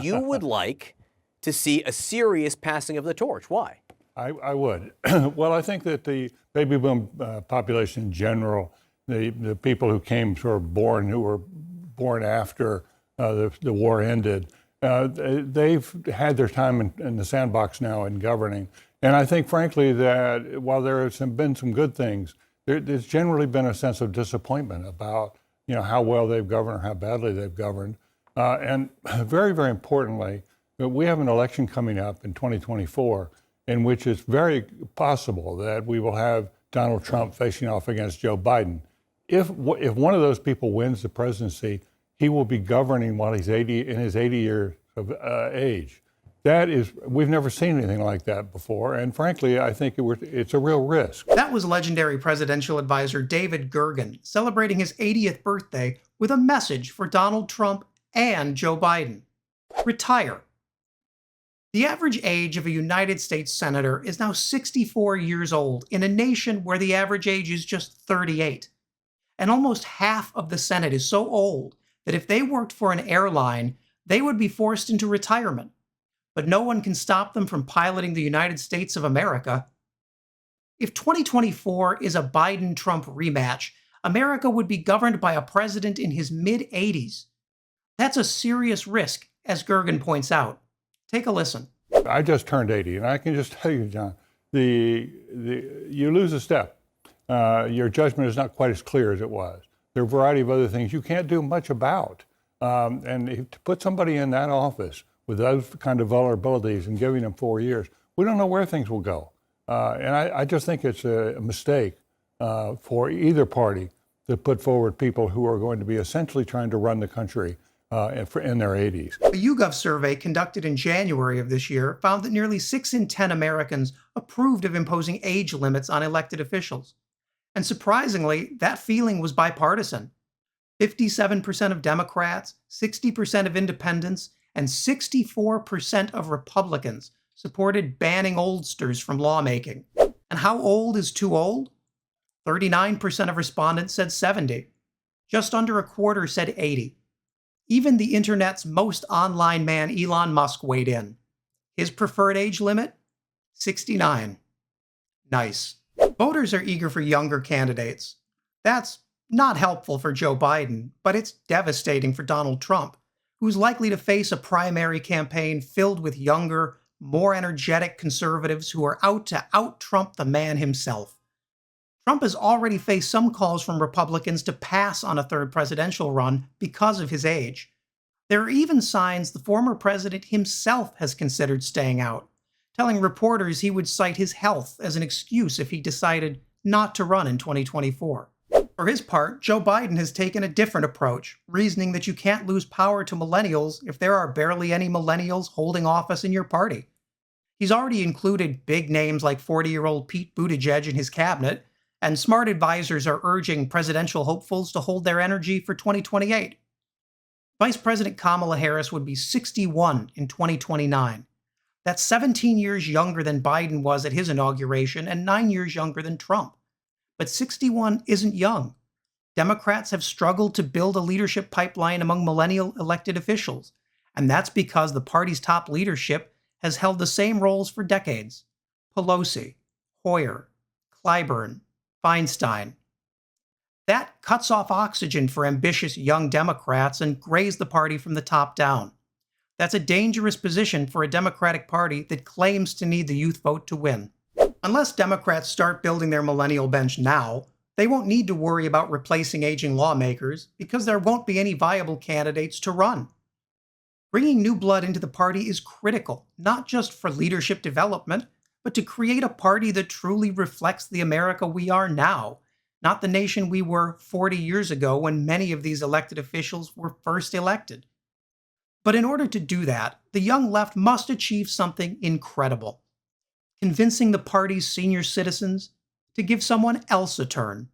you would like to see a serious passing of the torch. Why? I would. Well, I think that the baby boom population in general, the people who came who were born after the war ended, they've had their time in the sandbox now in governing. And I think, frankly, that while there have been some good things, there's generally been a sense of disappointment about how well they've governed or how badly they've governed. And very, very importantly, we have an election coming up in 2024 in which it's very possible that we will have Donald Trump facing off against Joe Biden. If one of those people wins the presidency, he will be governing while he's in his 80 years of age. We've never seen anything like that before, and frankly, I think it's a real risk. That was legendary presidential advisor David Gergen celebrating his 80th birthday with a message for Donald Trump and Joe Biden. Retire. The average age of a United States senator is now 64 years old in a nation where the average age is just 38. And almost half of the Senate is so old that if they worked for an airline, they would be forced into retirement. But no one can stop them from piloting the United States of America. If 2024 is a Biden-Trump rematch, America would be governed by a president in his mid-80s. That's a serious risk, as Gergen points out. Take a listen. I just turned 80, and I can just tell you, John, you lose a step. Your judgment is not quite as clear as it was. There are a variety of other things you can't do much about. And to put somebody in that office with those kind of vulnerabilities and giving them 4 years, we don't know where things will go. And I just think it's a mistake for either party to put forward people who are going to be essentially trying to run the country in their 80s. A YouGov survey conducted in January of this year found that nearly 6 in 10 Americans approved of imposing age limits on elected officials. And surprisingly, that feeling was bipartisan. 57% of Democrats, 60% of independents, and 64% of Republicans supported banning oldsters from lawmaking. And how old is too old? 39% of respondents said 70. Just under a quarter said 80. Even the internet's most online man, Elon Musk, weighed in. His preferred age limit? 69. Nice. Voters are eager for younger candidates. That's not helpful for Joe Biden, but it's devastating for Donald Trump, who's likely to face a primary campaign filled with younger, more energetic conservatives who are out to out-Trump the man himself. Trump has already faced some calls from Republicans to pass on a third presidential run because of his age. There are even signs the former president himself has considered staying out, telling reporters he would cite his health as an excuse if he decided not to run in 2024. For his part, Joe Biden has taken a different approach, reasoning that you can't lose power to millennials if there are barely any millennials holding office in your party. He's already included big names like 40-year-old Pete Buttigieg in his cabinet, and smart advisors are urging presidential hopefuls to hold their energy for 2028. Vice President Kamala Harris would be 61 in 2029. That's 17 years younger than Biden was at his inauguration and 9 years younger than Trump. But 61 isn't young. Democrats have struggled to build a leadership pipeline among millennial elected officials, and that's because the party's top leadership has held the same roles for decades. Pelosi, Hoyer, Clyburn, Feinstein. That cuts off oxygen for ambitious young Democrats and grays the party from the top down. That's a dangerous position for a Democratic Party that claims to need the youth vote to win. Unless Democrats start building their millennial bench now, they won't need to worry about replacing aging lawmakers because there won't be any viable candidates to run. Bringing new blood into the party is critical, not just for leadership development, but to create a party that truly reflects the America we are now, not the nation we were 40 years ago when many of these elected officials were first elected. But in order to do that, the young left must achieve something incredible: convincing the party's senior citizens to give someone else a turn.